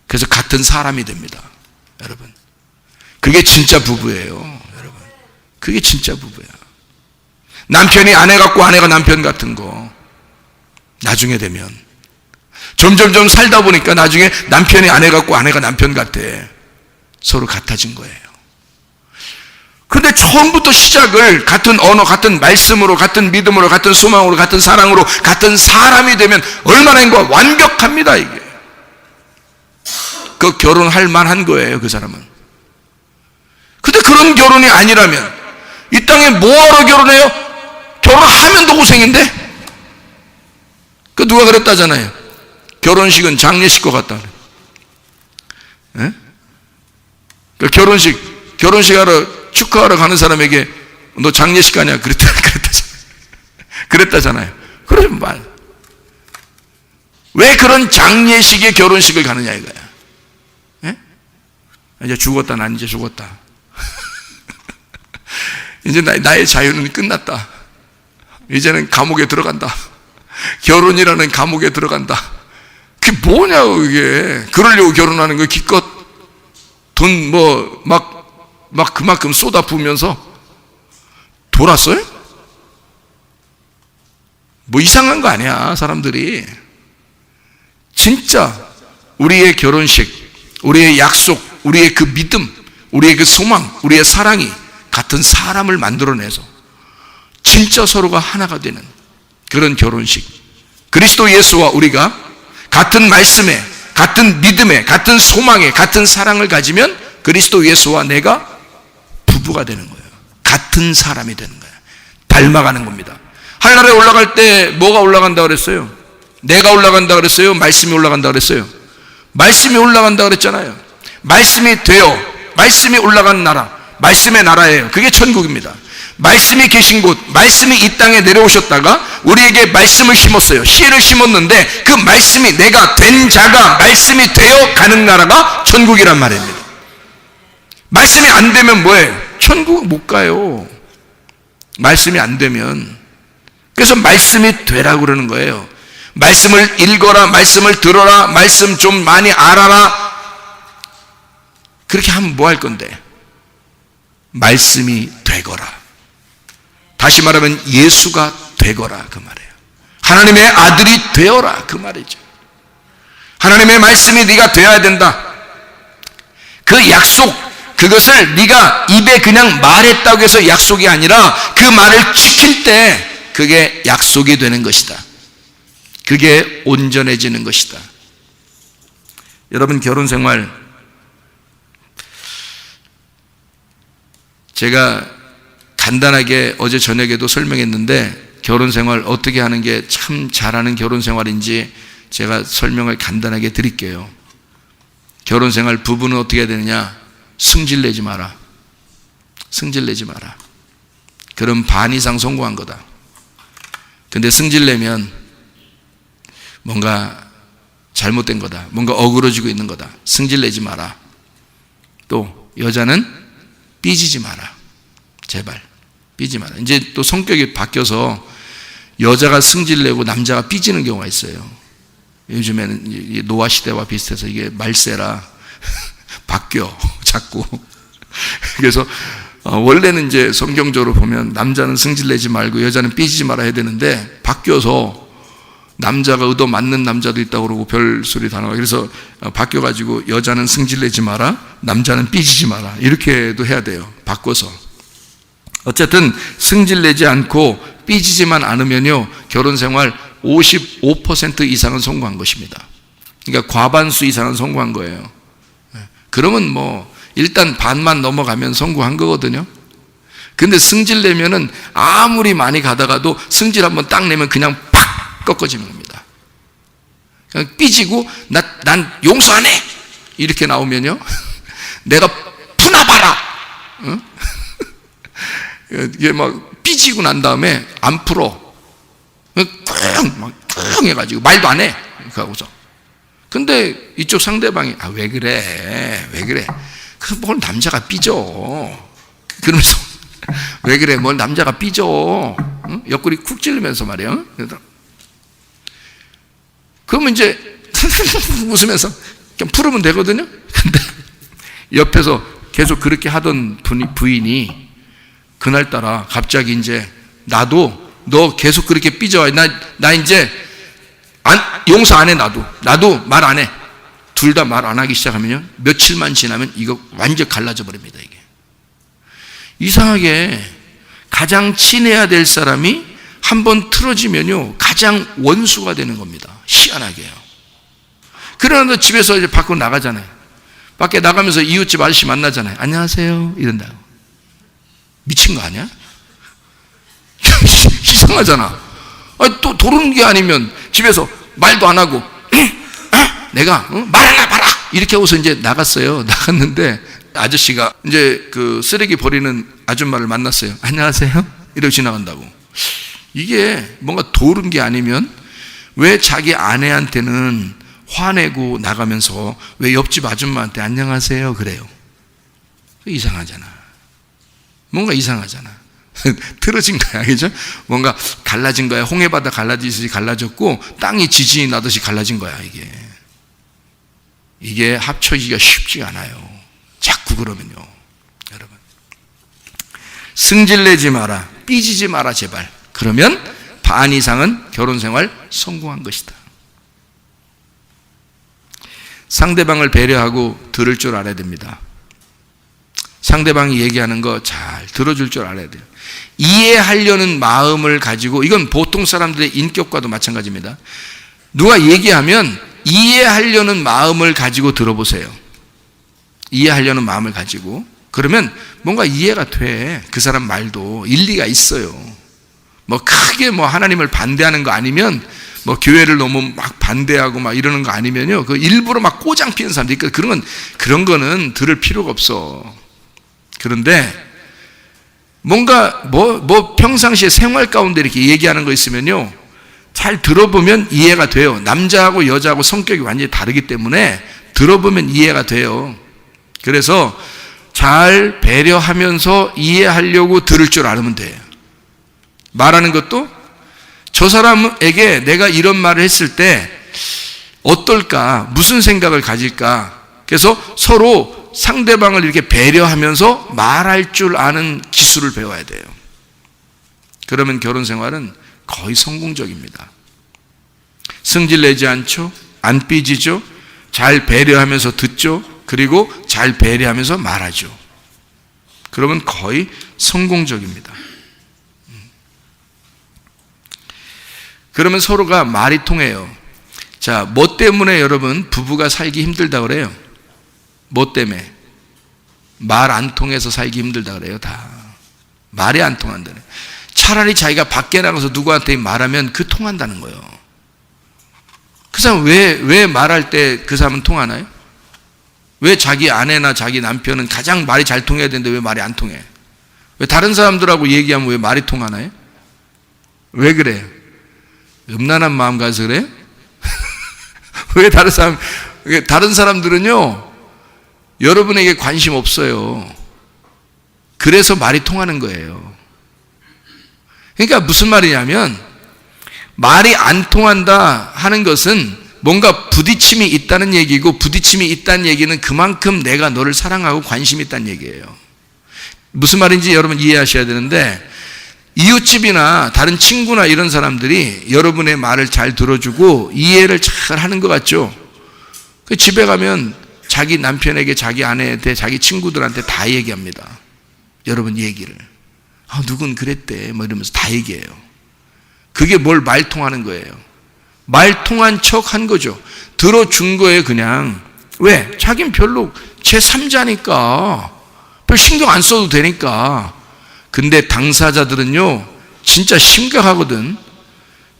그래서 같은 사람이 됩니다, 여러분. 그게 진짜 부부예요, 여러분. 그게 진짜 부부야. 남편이 아내 같고 아내가 남편 같은 거 나중에 되면 점점점 살다 보니까 나중에 남편이 아내 같고 아내가 남편 같대. 서로 같아진 거예요. 그런데 처음부터 시작을 같은 언어, 같은 말씀으로, 같은 믿음으로, 같은 소망으로, 같은 사랑으로, 같은 사람이 되면 얼마나 인가 완벽합니다, 이게. 그 결혼할 만한 거예요, 그 사람은. 근데 그런 결혼이 아니라면 이 땅에 뭐하러 결혼해요? 결혼하면 더 고생인데? 그 누가 그랬다잖아요. 결혼식은 장례식과 같다. 예? 그 결혼식 하러 축하하러 가는 사람에게 너 장례식 가냐? 그랬다잖아요. 그러지 말. 왜 그런 장례식에 결혼식을 가느냐 이거야. 예? 이제 죽었다, 난 이제 죽었다. 이제 나의 자유는 끝났다. 이제는 감옥에 들어간다. 결혼이라는 감옥에 들어간다. 그게 뭐냐고, 그게. 그러려고 결혼하는 거, 기껏 돈 막 그만큼 쏟아 부으면서 돌았어요? 뭐 이상한 거 아니야, 사람들이. 진짜 우리의 결혼식, 우리의 약속, 우리의 그 믿음, 우리의 그 소망, 우리의 사랑이 같은 사람을 만들어내서 진짜 서로가 하나가 되는 그런 결혼식. 그리스도 예수와 우리가 같은 말씀에, 같은 믿음에, 같은 소망에, 같은 사랑을 가지면 그리스도 예수와 내가 부부가 되는 거예요. 같은 사람이 되는 거예요. 닮아가는 겁니다. 하늘에 올라갈 때 뭐가 올라간다 그랬어요? 내가 올라간다 그랬어요? 말씀이 올라간다 그랬어요? 말씀이 올라간다 그랬잖아요. 말씀이 되어, 말씀이 올라간 나라, 말씀의 나라예요. 그게 천국입니다. 말씀이 계신 곳, 말씀이 이 땅에 내려오셨다가 우리에게 말씀을 심었어요. 씨를 심었는데 그 말씀이 내가 된 자가 말씀이 되어 가는 나라가 천국이란 말입니다. 말씀이 안 되면 뭐예요? 천국 못 가요. 말씀이 안 되면. 그래서 말씀이 되라고 그러는 거예요. 말씀을 읽어라, 말씀을 들어라, 말씀 좀 많이 알아라. 그렇게 하면 뭐 할 건데? 말씀이 되거라. 다시 말하면 예수가 되거라, 그 말이에요. 하나님의 아들이 되어라, 그 말이죠. 하나님의 말씀이 네가 되어야 된다. 그 약속, 그것을 네가 입에 그냥 말했다고 해서 약속이 아니라 그 말을 지킬 때 그게 약속이 되는 것이다. 그게 온전해지는 것이다. 여러분, 결혼 생활, 제가 간단하게 어제 저녁에도 설명했는데 결혼 생활 어떻게 하는 게 참 잘하는 결혼 생활인지 제가 설명을 간단하게 드릴게요. 결혼 생활 부부는 어떻게 해야 되느냐? 승질내지 마라. 승질내지 마라. 그럼 반 이상 성공한 거다. 근데 승질내면 뭔가 잘못된 거다. 뭔가 어그러지고 있는 거다. 승질내지 마라. 또 여자는 삐지지 마라. 제발 삐지 마라. 이제 또 성격이 바뀌어서 여자가 승질내고 남자가 삐지는 경우가 있어요. 요즘에는 노화 시대와 비슷해서 이게 말세라 바뀌어 자꾸. 그래서 원래는 이제 성경적으로 보면 남자는 승질내지 말고 여자는 삐지지 말아 해야 되는데 바뀌어서 남자가 의도 맞는 남자도 있다고 그러고 별소리 다 나와. 그래서 바뀌어가지고 여자는 승질내지 마라, 남자는 삐지지 마라, 이렇게도 해야 돼요. 바꿔서. 어쨌든 승질내지 않고 삐지지만 않으면요, 결혼생활 55% 이상은 성공한 것입니다. 그러니까 과반수 이상은 성공한 거예요. 그러면 뭐 일단 반만 넘어가면 성공한 거거든요. 근데 승질내면은 아무리 많이 가다가도 승질 한번 딱 내면 그냥 팍 꺾어지는 겁니다. 그냥 삐지고 난 용서 안 해! 이렇게 나오면요, 내가 푸나봐라! 응? 이게 막 삐지고 난 다음에 안 풀어. 끙 해가지고 말도 안 해. 그러고서. 근데 이쪽 상대방이 왜 그래? 왜 그래? 뭘 남자가 삐져? 그러면서 왜 그래? 뭘 남자가 삐져? 응? 옆구리 쿡 찌르면서 말이에요. 그러면 이제 웃으면서 그냥 풀으면 되거든요. 근데 옆에서 계속 그렇게 하던 부인이 그날따라 갑자기 이제 나도 너 계속 그렇게 삐져. 나 이제 용서 안 해. 나도 말 안 해. 둘 다 말 안 하기 시작하면요, 며칠만 지나면 이거 완전 갈라져 버립니다. 이게 이상하게 가장 친해야 될 사람이 한번 틀어지면요, 가장 원수가 되는 겁니다. 희한하게요. 그러나 집에서 이제 밖으로 나가잖아요. 밖에 나가면서 이웃집 아저씨 만나잖아요. 안녕하세요 이런다고. 미친 거 아니야? 이상하잖아. 또 도르는 게 아니면 집에서 말도 안 하고 내가 말 하나 봐라 이렇게 하고서 이제 나갔어요. 나갔는데 아저씨가 이제 그 쓰레기 버리는 아줌마를 만났어요. 안녕하세요 이러고 지나간다고. 이게 뭔가 도른 게 아니면 왜 자기 아내한테는 화내고 나가면서 왜 옆집 아줌마한테 안녕하세요 그래요? 이상하잖아. 뭔가 이상하잖아. 틀어진 거야, 그죠? 뭔가 갈라진 거야. 홍해바다 갈라지듯이 갈라졌고 땅이 지진이 나듯이 갈라진 거야. 이게 합쳐지기가 쉽지가 않아요. 자꾸 그러면요, 여러분. 승질내지 마라, 삐지지 마라 제발. 그러면 반 이상은 결혼생활 성공한 것이다. 상대방을 배려하고 들을 줄 알아야 됩니다. 상대방이 얘기하는 거 잘 들어줄 줄 알아야 돼요. 이해하려는 마음을 가지고, 이건 보통 사람들의 인격과도 마찬가지입니다. 누가 얘기하면 이해하려는 마음을 가지고 들어보세요. 이해하려는 마음을 가지고. 그러면 뭔가 이해가 돼. 그 사람 말도 일리가 있어요. 뭐 크게 뭐 하나님을 반대하는 거 아니면, 뭐 교회를 너무 막 반대하고 막 이러는 거 아니면요, 그 일부러 막 꼬장 피는 사람들 있거든. 그런 거는 들을 필요가 없어. 그런데 뭔가 뭐 평상시에 생활 가운데 이렇게 얘기하는 거 있으면요, 잘 들어보면 이해가 돼요. 남자하고 여자하고 성격이 완전히 다르기 때문에 들어보면 이해가 돼요. 그래서 잘 배려하면서 이해하려고 들을 줄 알으면 돼요. 말하는 것도 저 사람에게 내가 이런 말을 했을 때 어떨까, 무슨 생각을 가질까. 그래서 서로 상대방을 이렇게 배려하면서 말할 줄 아는 기술을 배워야 돼요. 그러면 결혼 생활은 거의 성공적입니다. 승질내지 않죠, 안 삐지죠, 잘 배려하면서 듣죠, 그리고 잘 배려하면서 말하죠. 그러면 거의 성공적입니다. 그러면 서로가 말이 통해요. 자, 뭐 때문에 여러분 부부가 살기 힘들다 그래요? 뭐 때문에? 말 안 통해서 살기 힘들다 그래요. 다 말이 안 통한다네. 차라리 자기가 밖에 나가서 누구한테 말하면 그 통한다는 거예요. 그 사람 왜 말할 때 그 사람은 통하나요? 왜 자기 아내나 자기 남편은 가장 말이 잘 통해야 되는데 왜 말이 안 통해? 왜 다른 사람들하고 얘기하면 왜 말이 통하나요? 왜 그래요? 음란한 마음 가서 그래요? 왜 다른 사람들은요, 여러분에게 관심 없어요. 그래서 말이 통하는 거예요. 그러니까 무슨 말이냐면, 말이 안 통한다 하는 것은 뭔가 부딪힘이 있다는 얘기고, 부딪힘이 있다는 얘기는 그만큼 내가 너를 사랑하고 관심이 있다는 얘기예요. 무슨 말인지 여러분 이해하셔야 되는데, 이웃집이나 다른 친구나 이런 사람들이 여러분의 말을 잘 들어주고 이해를 잘 하는 것 같죠? 그 집에 가면 자기 남편에게, 자기 아내한테, 자기 친구들한테 다 얘기합니다. 여러분 얘기를. 누군 그랬대 뭐 이러면서 다 얘기해요. 그게 뭘 말통하는 거예요. 말통한 척 한 거죠. 들어준 거예요 그냥. 왜? 자긴 별로 제3자니까 별 신경 안 써도 되니까. 근데 당사자들은요 진짜 심각하거든.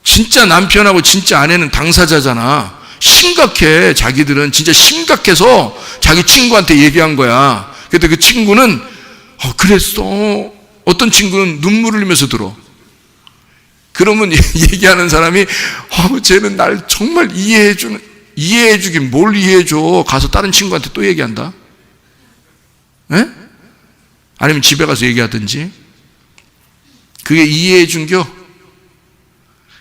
진짜 남편하고 진짜 아내는 당사자잖아. 심각해. 자기들은 진짜 심각해서 자기 친구한테 얘기한 거야. 그때 그 친구는 그랬어. 어떤 친구는 눈물을 흘리면서 들어. 그러면 얘기하는 사람이 쟤는 날 정말 이해해주긴 뭘 이해해줘. 가서 다른 친구한테 또 얘기한다. 에? 아니면 집에 가서 얘기하든지. 그게 이해해준겨?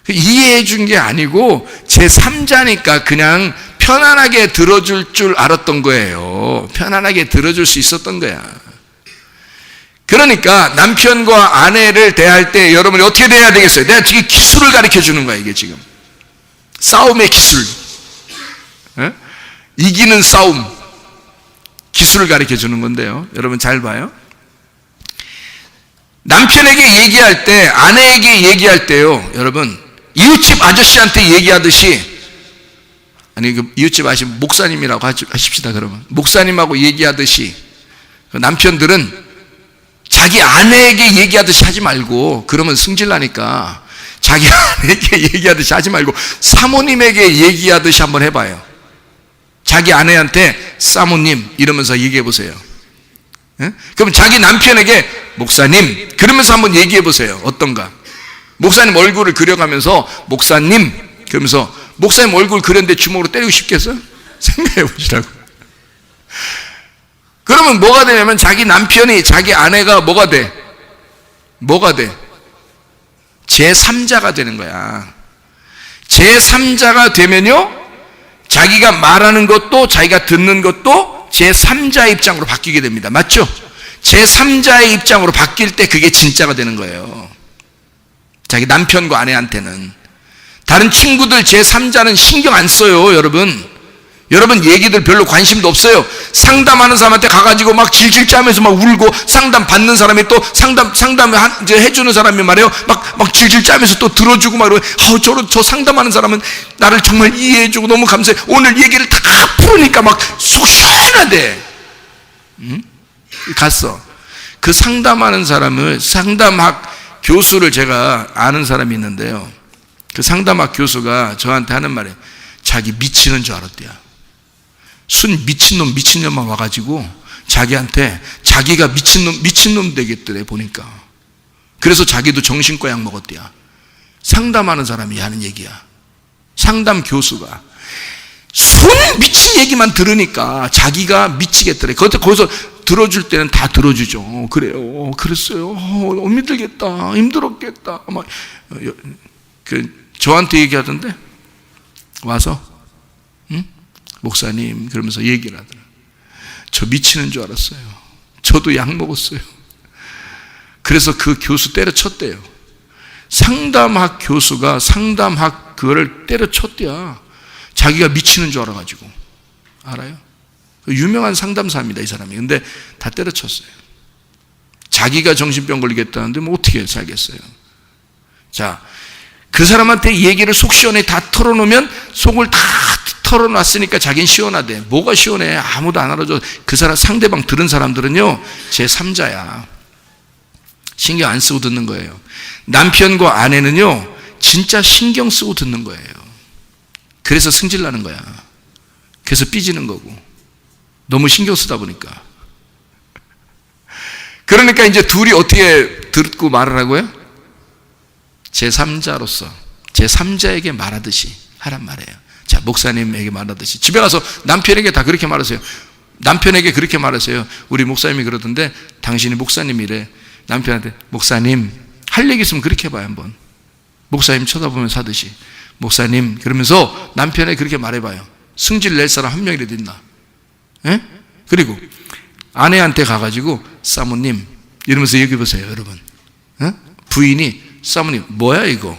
이해해준 게 아니고 제3자니까 그냥 편안하게 들어줄 줄 알았던 거예요. 편안하게 들어줄 수 있었던 거야. 그러니까 남편과 아내를 대할 때 여러분이 어떻게 대해야 되겠어요? 내가 지금 기술을 가르쳐 주는 거야 이게 지금. 싸움의 기술. 에? 이기는 싸움. 기술을 가르쳐 주는 건데요. 여러분 잘 봐요. 남편에게 얘기할 때, 아내에게 얘기할 때요, 여러분, 이웃집 아저씨한테 얘기하듯이, 아니, 이웃집 아저씨 목사님이라고 하십시다, 그러면. 목사님하고 얘기하듯이, 남편들은 자기 아내에게 얘기하듯이 하지 말고, 그러면 승질나니까, 자기 아내에게 얘기하듯이 하지 말고, 사모님에게 얘기하듯이 한번 해봐요. 자기 아내한테, 사모님, 이러면서 얘기해 보세요. 예? 그럼 자기 남편에게 목사님 그러면서 한번 얘기해 보세요. 어떤가? 목사님 얼굴을 그려가면서 목사님 그러면서 목사님 얼굴 그렸는데 주먹으로 때리고 싶겠어요? 생각해 보시라고. 그러면 뭐가 되냐면 자기 남편이 자기 아내가 뭐가 돼? 제3자가 되는 거야. 제3자가 되면요 자기가 말하는 것도 자기가 듣는 것도 제3자의 입장으로 바뀌게 됩니다. 맞죠? 제3자의 입장으로 바뀔 때 그게 진짜가 되는 거예요. 자기 남편과 아내한테는. 다른 친구들 제3자는 신경 안 써요, 여러분. 여러분 얘기들 별로 관심도 없어요. 상담하는 사람한테 가가지고 막 질질 짜면서 막 울고, 상담 받는 사람이 또 상담 이제 해주는 사람이 말이에요. 막 질질 짜면서 또 들어주고 막 이러고, 저 상담하는 사람은 나를 정말 이해해주고 너무 감사해. 오늘 얘기를 다 풀으니까 막 속 시원하대. 응? 갔어. 그 상담하는 사람을, 상담학 교수를 제가 아는 사람이 있는데요. 그 상담학 교수가 저한테 하는 말이에요. 자기 미치는 줄 알았대요. 순 미친년만 와가지고 자기한테 자기가 미친놈 되겠더래 보니까. 그래서 자기도 정신과 약 먹었대요. 상담하는 사람이 하는 얘기야. 상담 교수가 순 미친 얘기만 들으니까 자기가 미치겠더래. 거기서 들어줄 때는 다 들어주죠. 그래요, 그랬어요, 너무 힘들겠다, 힘들었겠다 막 저한테 얘기하던데 와서 목사님 그러면서 얘기를 하더라. 저 미치는 줄 알았어요. 저도 약 먹었어요. 그래서 그 교수 때려쳤대요. 상담학 교수가 상담학 그거를 때려쳤대요. 자기가 미치는 줄 알아가지고. 알아요? 유명한 상담사입니다 이 사람이. 근데 다 때려쳤어요. 자기가 정신병 걸리겠다는데 뭐 어떻게 살겠어요. 자, 그 사람한테 얘기를 속 시원히 다 털어놓으면 속을 다 털어놨으니까 자기는 시원하대. 뭐가 시원해? 아무도 안 알아줘. 그 사람 상대방 들은 사람들은요 제3자야. 신경 안 쓰고 듣는 거예요. 남편과 아내는요 진짜 신경 쓰고 듣는 거예요. 그래서 승질 나는 거야. 그래서 삐지는 거고. 너무 신경 쓰다 보니까. 그러니까 이제 둘이 어떻게 듣고 말을 하고요? 제3자로서 제3자에게 말하듯이 하란 말이에요. 자, 목사님에게 말하듯이. 집에 가서 남편에게 다 그렇게 말하세요. 남편에게 그렇게 말하세요. 우리 목사님이 그러던데 당신이 목사님이래. 남편한테 목사님 할 얘기 있으면 그렇게 해봐요 한번. 목사님 쳐다보면서 하듯이. 목사님, 그러면서 남편에 그렇게 말해봐요. 승질 낼 사람 한 명이라도 있나? 예? 그리고 아내한테 가가지고 사모님 이러면서 얘기해 보세요, 여러분. 예? 부인이 사모님 뭐야 이거?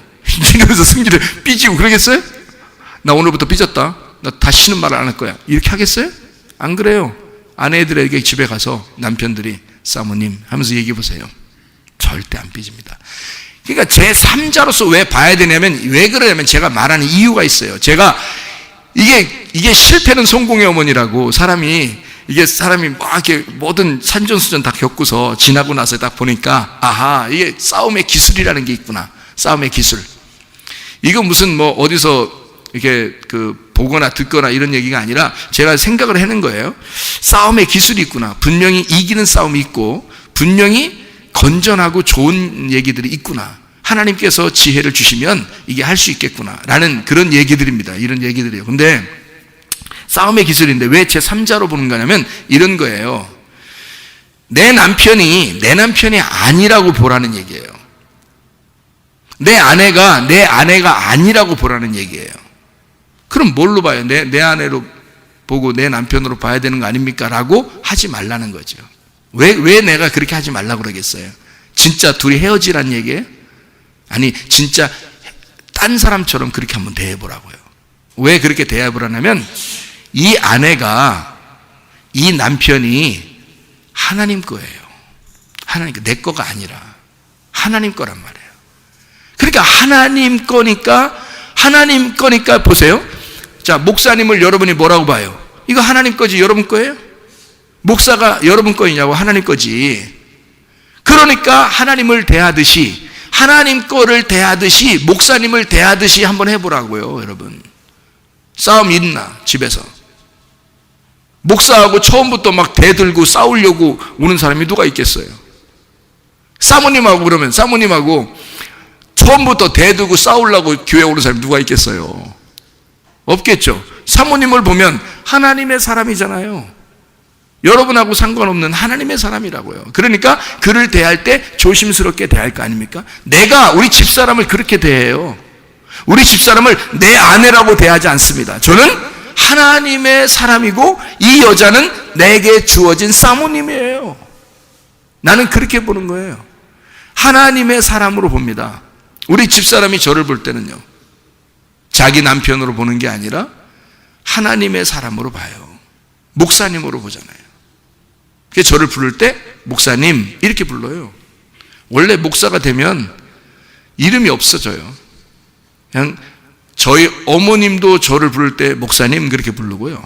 이러면서 승질을 삐지고 그러겠어요? 나 오늘부터 삐졌다. 나 다시는 말 안 할 거야. 이렇게 하겠어요? 안 그래요. 아내들에게 집에 가서 남편들이 사모님 하면서 얘기해 보세요. 절대 안 삐집니다. 그러니까 제 3자로서 왜 봐야 되냐면, 왜 그러냐면 제가 말하는 이유가 있어요. 제가 이게 실패는 성공의 어머니라고, 사람이 막 이렇게 모든 산전수전 다 겪고서 지나고 나서 딱 보니까, 아하, 이게 싸움의 기술이라는 게 있구나. 싸움의 기술. 이거 무슨 뭐 어디서 이렇게 보거나 듣거나 이런 얘기가 아니라 제가 생각을 해낸 거예요. 싸움의 기술이 있구나. 분명히 이기는 싸움이 있고, 분명히 건전하고 좋은 얘기들이 있구나. 하나님께서 지혜를 주시면 이게 할 수 있겠구나 라는 그런 얘기들입니다. 이런 얘기들이에요. 근데 싸움의 기술인데 왜 제 3자로 보는 거냐면 이런 거예요. 내 남편이 아니라고 보라는 얘기예요. 내 아내가 아니라고 보라는 얘기예요. 그럼 뭘로 봐요? 내 아내로 보고 내 남편으로 봐야 되는 거 아닙니까? 라고 하지 말라는 거죠. 왜 내가 그렇게 하지 말라고 그러겠어요? 진짜 둘이 헤어지란 얘기예요? 아니, 진짜 딴 사람처럼 그렇게 한번 대해보라고요. 왜 그렇게 대해보라냐면, 이 아내가, 이 남편이 하나님 거예요. 내 거가 아니라 하나님 거란 말이에요. 그러니까 하나님 거니까 보세요. 자, 목사님을 여러분이 뭐라고 봐요? 이거 하나님 거지 여러분 거예요? 목사가 여러분 거이냐고? 하나님 거지. 그러니까 하나님을 대하듯이, 하나님 거를 대하듯이, 목사님을 대하듯이 한번 해보라고요, 여러분. 싸움 있나, 집에서? 목사하고 처음부터 막 대들고 싸우려고 오는 사람이 누가 있겠어요? 사모님하고 그러면, 사모님하고 처음부터 대들고 싸우려고 교회 오는 사람이 누가 있겠어요? 없겠죠. 사모님을 보면 하나님의 사람이잖아요. 여러분하고 상관없는 하나님의 사람이라고요. 그러니까 그를 대할 때 조심스럽게 대할 거 아닙니까? 내가 우리 집사람을 그렇게 대해요. 우리 집사람을 내 아내라고 대하지 않습니다. 저는 하나님의 사람이고 이 여자는 내게 주어진 사모님이에요. 나는 그렇게 보는 거예요. 하나님의 사람으로 봅니다. 우리 집사람이 저를 볼 때는요, 자기 남편으로 보는 게 아니라 하나님의 사람으로 봐요. 목사님으로 보잖아요. 그래서 저를 부를 때 목사님 이렇게 불러요. 원래 목사가 되면 이름이 없어져요. 그냥 저희 어머님도 저를 부를 때 목사님 그렇게 부르고요.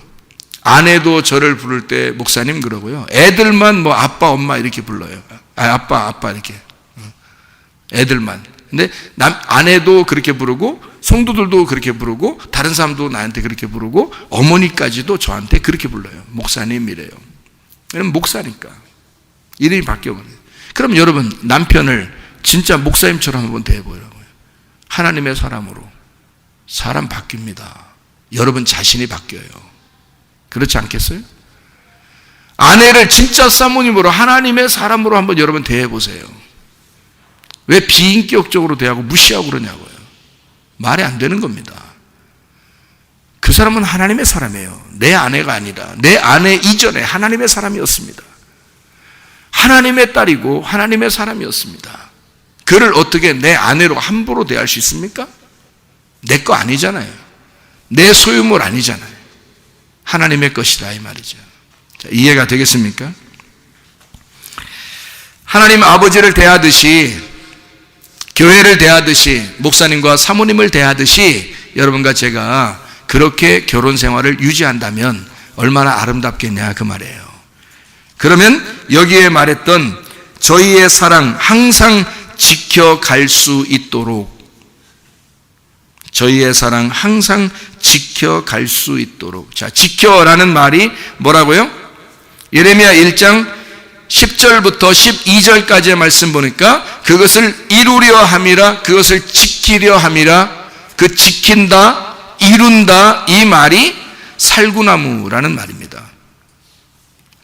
아내도 저를 부를 때 목사님 그러고요. 애들만 뭐 아빠 엄마 이렇게 불러요. 아빠 이렇게. 애들만. 근데 아내도 그렇게 부르고 성도들도 그렇게 부르고 다른 사람도 나한테 그렇게 부르고 어머니까지도 저한테 그렇게 불러요. 목사님이래요. 그럼 목사니까 이름이 바뀌어버려요. 그럼 여러분 남편을 진짜 목사님처럼 한번 대해보라고요. 하나님의 사람으로. 사람 바뀝니다. 여러분 자신이 바뀌어요. 그렇지 않겠어요? 아내를 진짜 사모님으로, 하나님의 사람으로 한번 여러분 대해보세요. 왜 비인격적으로 대하고 무시하고 그러냐고요. 말이 안 되는 겁니다. 그 사람은 하나님의 사람이에요. 내 아내가 아니라 내 아내 이전에 하나님의 사람이었습니다. 하나님의 딸이고 하나님의 사람이었습니다. 그를 어떻게 내 아내로 함부로 대할 수 있습니까? 내 거 아니잖아요. 내 소유물 아니잖아요. 하나님의 것이다 이 말이죠. 자, 이해가 되겠습니까? 하나님 아버지를 대하듯이, 교회를 대하듯이, 목사님과 사모님을 대하듯이 여러분과 제가 그렇게 결혼 생활을 유지한다면 얼마나 아름답겠냐 그 말이에요. 그러면 여기에 말했던 저희의 사랑 항상 지켜갈 수 있도록, 저희의 사랑 항상 지켜갈 수 있도록. 자, 지켜라는 말이 뭐라고요? 예레미야 1장 10절부터 12절까지의 말씀 보니까 그것을 이루려 함이라, 그것을 지키려 함이라, 그 지킨다, 이룬다 이 말이 살구나무라는 말입니다.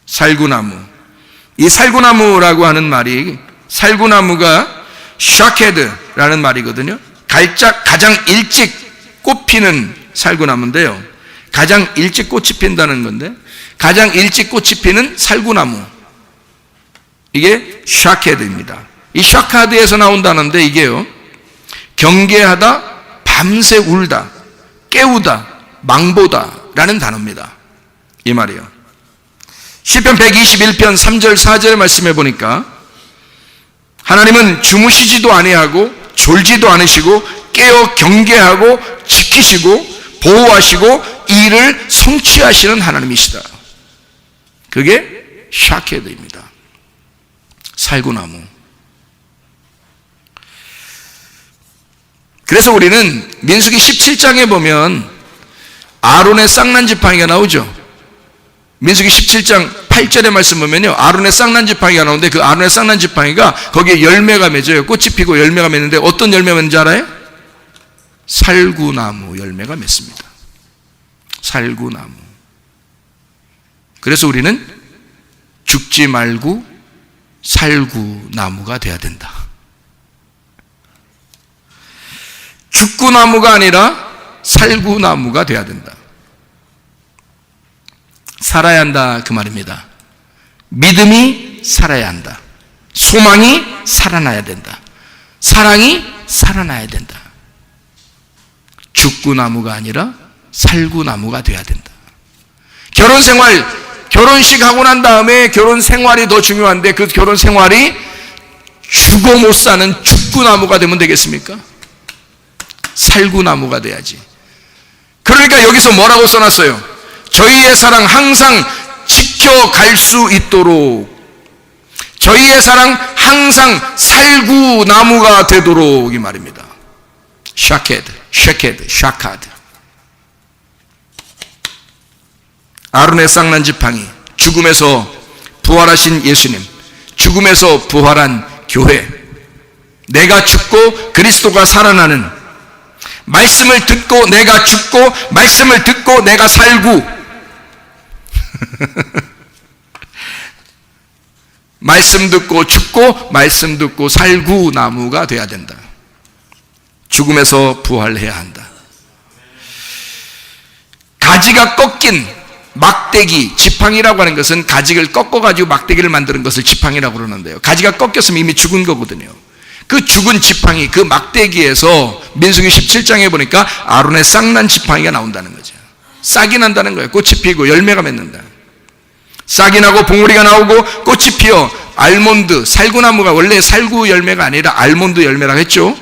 살구나무. 이 살구나무라고 하는 말이, 살구나무가 샤케드라는 말이거든요. 가장 일찍 꽃 피는 살구나무인데요. 가장 일찍 꽃이 핀다는 건데, 가장 일찍 꽃이 피는 살구나무, 이게 샤케드입니다. 이 샤카드에서 나온다는데, 이게요, 경계하다, 밤새 울다, 깨우다, 망보다 라는 단어입니다. 이 말이요. 시편 121편 3절 4절의 말씀해 보니까 하나님은 주무시지도 아니하고 졸지도 않으시고 깨어 경계하고 지키시고 보호하시고 일을 성취하시는 하나님이시다. 그게 샤케드입니다. 살구나무. 그래서 우리는 민수기 17장에 보면 아론의 쌍난 지팡이가 나오죠. 민수기 17장 8절의 말씀 보면요, 아론의 쌍난 지팡이가 나오는데, 그 아론의 쌍난 지팡이가 거기에 열매가 맺어요. 꽃이 피고 열매가 맺는데 어떤 열매가 맺는지 알아요? 살구나무 열매가 맺습니다. 살구나무. 그래서 우리는 죽지 말고 살구나무가 돼야 된다. 죽구나무가 아니라 살구나무가 돼야 된다. 살아야 한다, 그 말입니다. 믿음이 살아야 한다. 소망이 살아나야 된다. 사랑이 살아나야 된다. 죽구나무가 아니라 살구나무가 돼야 된다. 결혼 생활, 결혼식 하고 난 다음에 결혼 생활이 더 중요한데, 그 결혼 생활이 죽어 못 사는 죽구나무가 되면 되겠습니까? 살구나무가 돼야지. 그러니까 여기서 뭐라고 써놨어요? 저희의 사랑 항상 지켜갈 수 있도록, 저희의 사랑 항상 살구나무가 되도록, 이 말입니다. 샤케드, 샤케드, 샤카드. 아론의 쌍난 지팡이, 죽음에서 부활하신 예수님, 죽음에서 부활한 교회, 내가 죽고 그리스도가 살아나는, 말씀을 듣고 내가 죽고 말씀을 듣고 내가 살고 말씀 듣고 죽고 말씀 듣고 살구 나무가 돼야 된다. 죽음에서 부활해야 한다. 가지가 꺾인 막대기, 지팡이라고 하는 것은 가지를 꺾어가지고 막대기를 만드는 것을 지팡이라고 그러는데요, 가지가 꺾였으면 이미 죽은 거거든요. 그 죽은 지팡이, 그 막대기에서 민수기 17장에 보니까 아론의 쌍난 지팡이가 나온다는 거죠. 싹이 난다는 거예요. 꽃이 피고 열매가 맺는다. 싹이 나고 봉우리가 나오고 꽃이 피어 알몬드, 살구나무가 원래 살구 열매가 아니라 알몬드 열매라고 했죠.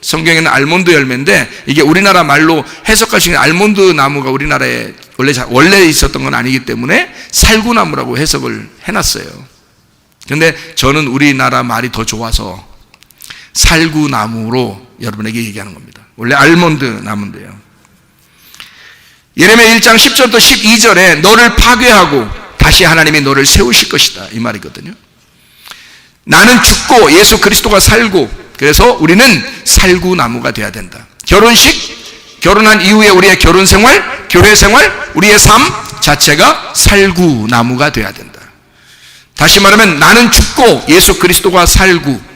성경에는 알몬드 열매인데, 이게 우리나라 말로 해석할 수 있는, 알몬드 나무가 우리나라에 원래 있었던 건 아니기 때문에 살구나무라고 해석을 해놨어요. 그런데 저는 우리나라 말이 더 좋아서 살구나무로 여러분에게 얘기하는 겁니다. 원래 알몬드 나무인데요. 예레미야 1장 10절부터 12절에 너를 파괴하고 다시 하나님이 너를 세우실 것이다, 이 말이거든요. 나는 죽고 예수 그리스도가 살고, 그래서 우리는 살구나무가 돼야 된다. 결혼식, 결혼한 이후에 우리의 결혼 생활, 교회 생활, 우리의 삶 자체가 살구나무가 돼야 된다. 다시 말하면 나는 죽고 예수 그리스도가 살고,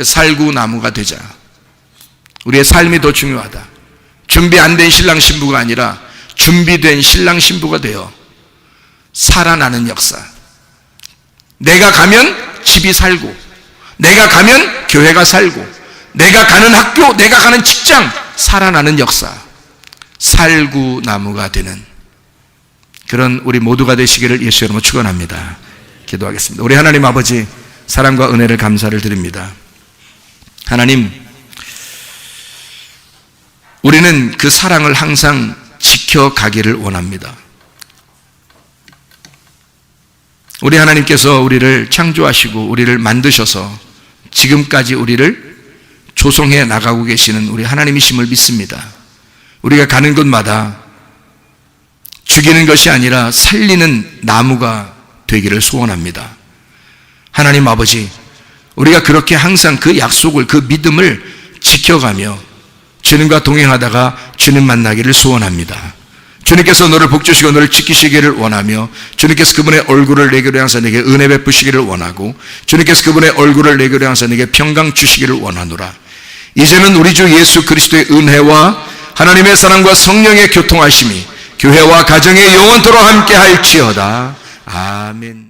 살구나무가 되자. 우리의 삶이 더 중요하다. 준비 안 된 신랑 신부가 아니라 준비된 신랑 신부가 되어 살아나는 역사. 내가 가면 집이 살고, 내가 가면 교회가 살고, 내가 가는 학교, 내가 가는 직장, 살아나는 역사. 살구나무가 되는 그런 우리 모두가 되시기를 예수 이름으로 축원합니다. 기도하겠습니다. 우리 하나님 아버지, 사랑과 은혜를 감사를 드립니다. 하나님, 우리는 그 사랑을 항상 지켜가기를 원합니다. 우리 하나님께서 우리를 창조하시고 우리를 만드셔서 지금까지 우리를 조성해 나가고 계시는 우리 하나님이심을 믿습니다. 우리가 가는 곳마다 죽이는 것이 아니라 살리는 나무가 되기를 소원합니다. 하나님 아버지, 우리가 그렇게 항상 그 약속을, 그 믿음을 지켜가며 주님과 동행하다가 주님 만나기를 소원합니다. 주님께서 너를 복주시고 너를 지키시기를 원하며, 주님께서 그분의 얼굴을 내게로 향해서 내게 은혜 베푸시기를 원하고, 주님께서 그분의 얼굴을 내게로 향해서 내게 평강 주시기를 원하노라. 이제는 우리 주 예수 그리스도의 은혜와 하나님의 사랑과 성령의 교통하심이 교회와 가정에 영원토록 함께 할지어다. 아멘.